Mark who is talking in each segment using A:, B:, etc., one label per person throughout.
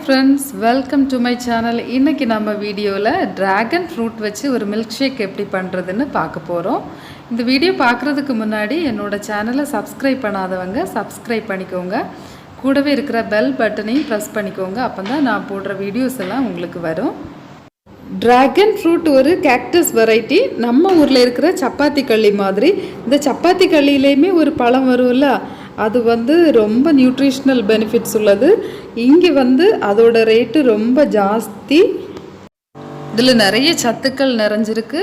A: Friends, welcome to my channel. இன்றைக்கி நம்ம வீடியோவில் ட்ராகன் ஃப்ரூட் வச்சு ஒரு மில்க் ஷேக் எப்படி பண்ணுறதுன்னு பார்க்க போகிறோம். இந்த வீடியோ பார்க்குறதுக்கு முன்னாடி என்னோடய சேனலை சப்ஸ்கிரைப் பண்ணாதவங்க சப்ஸ்கிரைப் பண்ணிக்கோங்க. கூடவே இருக்கிற பெல் பட்டனையும் ப்ரெஸ் பண்ணிக்கோங்க. அப்போ தான் நான் போடுற வீடியோஸ் எல்லாம் உங்களுக்கு வரும். ட்ராகன் ஃப்ரூட் ஒரு கேக்டஸ் வெரைட்டி. நம்ம ஊரில் இருக்கிற சப்பாத்தி கள்ளி மாதிரி இந்த சப்பாத்தி கள்ளியிலையுமே ஒரு பழம் வரும்ல, அது ரொம்ப நியூட்ரிஷ்னல் பெனிஃபிட்ஸ் உள்ளது. இங்கே அதோட ரேட்டு ரொம்ப ஜாஸ்தி. இதில் நிறைய சத்துக்கள் நிறைஞ்சிருக்கு.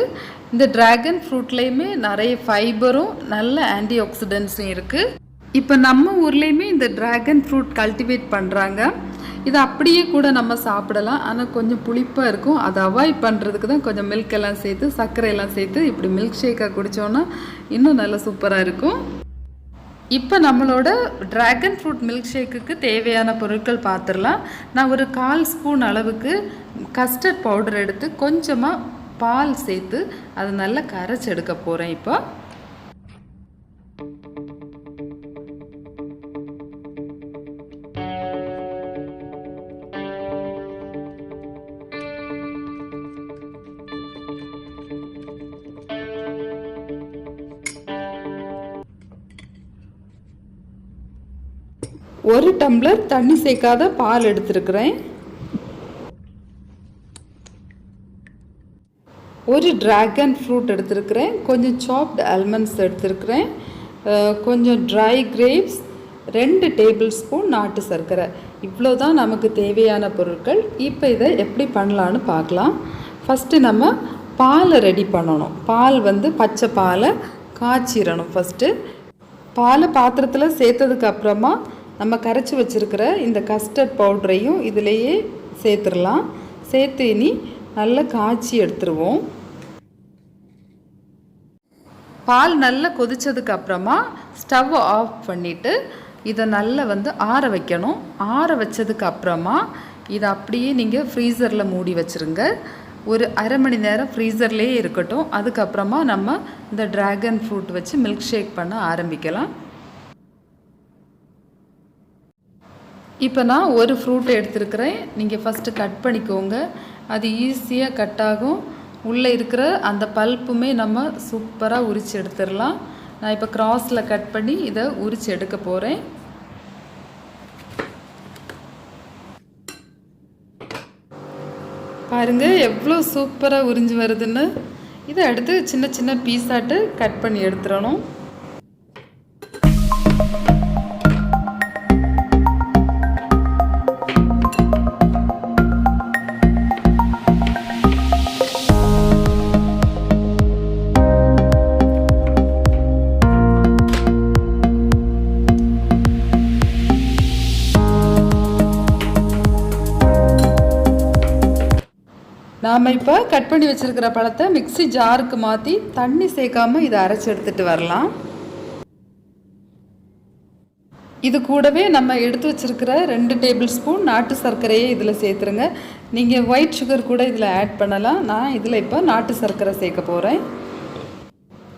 A: இந்த ட்ராகன் ஃப்ரூட்லேயுமே நிறைய ஃபைபரும் நல்ல ஆன்டி ஆக்சிடென்ட்ஸும் இருக்குது. இப்போ நம்ம ஊர்லேயுமே இந்த ட்ராகன் ஃப்ரூட் கல்டிவேட் பண்ணுறாங்க. இது அப்படியே கூட நம்ம சாப்பிடலாம், ஆனால் கொஞ்சம் புளிப்பாக இருக்கும். அதை அவாய்ட் பண்ணுறதுக்கு தான் கொஞ்சம் மில்க் எல்லாம் சேர்த்து சர்க்கரையெல்லாம் சேர்த்து இப்படி மில்க் ஷேக்காக குடித்தோன்னா இன்னும் நல்லா சூப்பராக இருக்கும். இப்போ நம்மளோட ட்ராகன் ஃப்ரூட் மில்க் ஷேக்குக்கு தேவையான பொருட்கள் பார்த்துடலாம். நான் ஒரு 1/4 ஸ்பூன் அளவுக்கு கஸ்டர்ட் பவுடர் எடுத்து கொஞ்சமாக பால் சேர்த்து அதை நல்லா கரைச்சி எடுக்க போகிறேன். இப்போ ஒரு டம்ளர் தண்ணி சேர்க்காத பால் எடுத்துருக்கிறேன். ஒரு ட்ராகன் ஃப்ரூட் எடுத்துருக்கிறேன். கொஞ்சம் சாப்டு ஆல்மண்ட்ஸ் எடுத்துருக்கிறேன். கொஞ்சம் ட்ரை கிரேப்ஸ், 2 டேபிள் ஸ்பூன் நாட்டு சர்க்கரை. இவ்வளோ தான் நமக்கு தேவையான பொருட்கள். இப்போ இதை எப்படி பண்ணலான்னு பார்க்கலாம். ஃபஸ்ட்டு நம்ம பாலை ரெடி பண்ணணும். பால் பச்சை பாலை காய்ச்சிடணும். ஃபஸ்ட்டு பாலை பாத்திரத்தில் சேர்த்ததுக்கு அப்புறமா நம்ம கரைச்சி வச்சுருக்கிற இந்த கஸ்டர்ட் பவுடரையும் இதிலேயே சேர்த்துடலாம். சேர்த்து இனி நல்லா காய்ச்சி எடுத்துருவோம். பால் நல்லா கொதித்ததுக்கு அப்புறமா ஸ்டவ் ஆஃப் பண்ணிவிட்டு இதை நல்லா ஆற வைக்கணும். ஆற வச்சதுக்கு அப்புறமா இதை அப்படியே நீங்கள் ஃப்ரீசரில் மூடி வச்சுருங்க. ஒரு அரை மணி நேரம் ஃப்ரீசர்லேயே இருக்கட்டும். அதுக்கப்புறமா நம்ம இந்த ட்ராகன் ஃப்ரூட் வச்சு மில்க் ஷேக் பண்ண ஆரம்பிக்கலாம். இப்போ நான் ஒரு ஃப்ரூட்டை எடுத்துருக்கிறேன். நீங்கள் ஃபஸ்ட்டு கட் பண்ணிக்கோங்க. அது ஈஸியாக கட் ஆகும். உள்ளே இருக்கிற அந்த பல்ப்புமே நம்ம சூப்பராக உரித்து எடுத்துடலாம். நான் இப்போ கிராஸில் கட் பண்ணி இதை உரித்து எடுக்க போகிறேன். பாருங்கள் எவ்வளோ சூப்பராக உரிஞ்சு வருதுன்னு. இதை அடுத்து சின்ன சின்ன பீஸாட்டு கட் பண்ணி எடுத்துடணும். நாம் இப்போ கட் பண்ணி வச்சுருக்கிற பழத்தை மிக்ஸி ஜாருக்கு மாற்றி தண்ணி சேர்க்காமல் இதை அரைச்சி எடுத்துகிட்டு வரலாம். இது கூடவே நம்ம எடுத்து வச்சுருக்கிற 2 டேபிள் ஸ்பூன் நாட்டு சர்க்கரையை இதில் சேர்த்துருங்க. நீங்கள் ஒயிட் சுகர் கூட இதில் ஆட் பண்ணலாம். நான் இதில் இப்போ நாட்டு சர்க்கரை சேர்க்க போகிறேன்.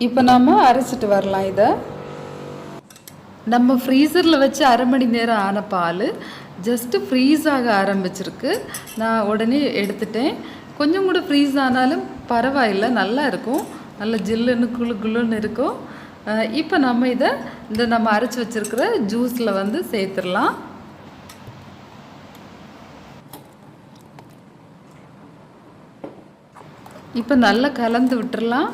A: இப்போ நம்ம அரைச்சிட்டு வரலாம். இதை நம்ம ஃப்ரீசரில் வச்சு அரை மணி நேரம் ஆன பால் ஜஸ்ட்டு ஃப்ரீஸ் ஆக ஆரம்பிச்சிருக்கு. நான் உடனே எடுத்துட்டேன். கொஞ்சம் கூட ஃப்ரீஸ் ஆனாலும் பரவாயில்லை, நல்லா இருக்கும். நல்ல ஜில்லுன்னு குளுன்னு இருக்கும். இப்போ நம்ம இதை நம்ம அரைச்சி வச்சுருக்கிற ஜூஸில் சேர்த்துடலாம். இப்போ நல்லா கலந்து விட்டுறலாம்.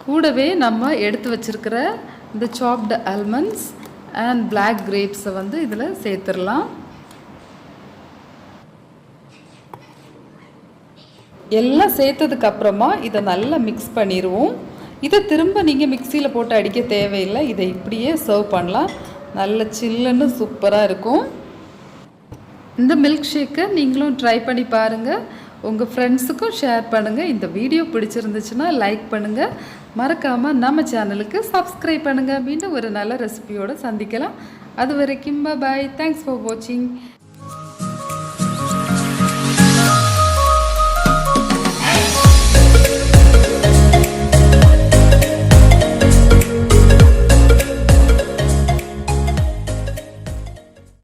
A: கூடவே நம்ம எடுத்து வச்சுருக்கிற இந்த சாப்டு ஆல்மண்ட்ஸ் அண்ட் பிளாக் கிரேப்ஸை இதில் சேர்த்துடலாம். எல்லாம் சேர்த்ததுக்கு அப்புறமா இதை நல்லா மிக்ஸ் பண்ணிடுவோம். இதை திரும்ப நீங்கள் மிக்சியில் போட்டு அடிக்க தேவையில்லை. இதை இப்படியே சர்வ் பண்ணலாம். நல்ல சில்லுன்னு சூப்பராக இருக்கும். இந்த மில்க் ஷேக்கை நீங்களும் ட்ரை பண்ணி பாருங்கள். உங்கள் ஃப்ரெண்ட்ஸுக்கும் ஷேர் பண்ணுங்கள். இந்த வீடியோ பிடிச்சிருந்துச்சுன்னா லைக் பண்ணுங்கள். மறக்காமல் நம்ம சேனலுக்கு சப்ஸ்கிரைப் பண்ணுங்கள். மீண்டும் ஒரு நல்ல ரெசிபியோடு சந்திக்கலாம். அது வரைக்கும் பாய். தேங்க்ஸ் ஃபார் வாட்சிங்.